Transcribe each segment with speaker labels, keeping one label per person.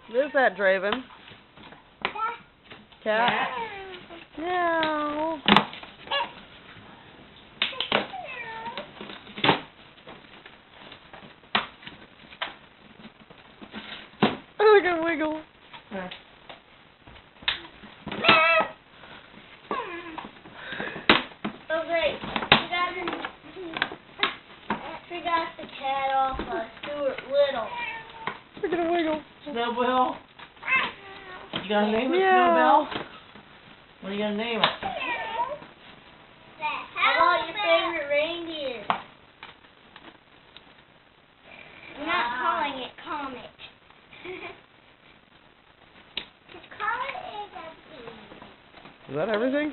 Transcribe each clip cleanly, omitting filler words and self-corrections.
Speaker 1: What is that, Draven? Cat? Meow. Look at Wiggle.
Speaker 2: Huh.
Speaker 3: Oh great, we got the cat off Stuart Little.
Speaker 1: Look at Wiggle.
Speaker 2: Snowbell. You gonna name it
Speaker 1: Meow.
Speaker 2: Snowbell? What are you gonna name it?
Speaker 3: How about your favorite reindeer? I'm not calling it comic.
Speaker 1: Is that everything?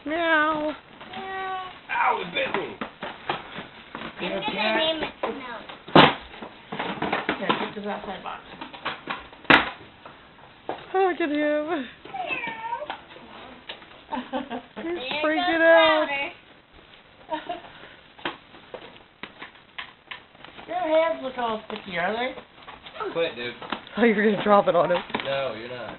Speaker 1: Meow.
Speaker 4: Ow, it bit me.
Speaker 3: I'm
Speaker 2: Your
Speaker 3: gonna
Speaker 2: cat.
Speaker 3: name it Snow.
Speaker 2: Here, get this outside box.
Speaker 1: Look at him. He's
Speaker 3: There
Speaker 1: freaking
Speaker 3: goes
Speaker 1: out.
Speaker 3: Louder.
Speaker 2: Your hands look all sticky, are they?
Speaker 4: Quit, dude.
Speaker 1: Oh, you're gonna drop it on him.
Speaker 4: No, you're not.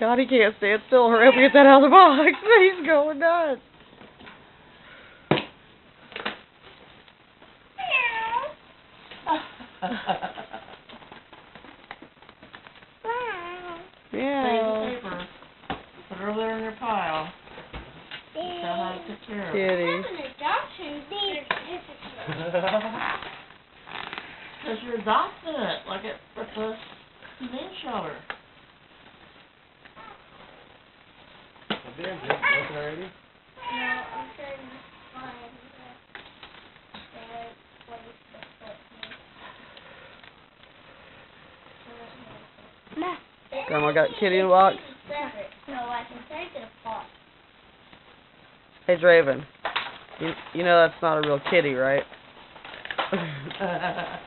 Speaker 1: God, he can't stand still. Hurry up and get that out of the box. He's going nuts.
Speaker 2: Save
Speaker 1: Meow.
Speaker 2: the paper. Put it over there in your pile. Tell how to take care of it.
Speaker 1: Kitty.
Speaker 3: An adoption certificate.
Speaker 2: Because you're adopting it, like at the humane shelter.
Speaker 4: The damn thing's broken already?
Speaker 3: No, I'm trying to find the right place to put me.
Speaker 1: Grandma got Kitty in a box.
Speaker 3: Separate, so I can take it apart.
Speaker 1: Hey, Draven. You know that's not a real kitty, right?
Speaker 3: Meow.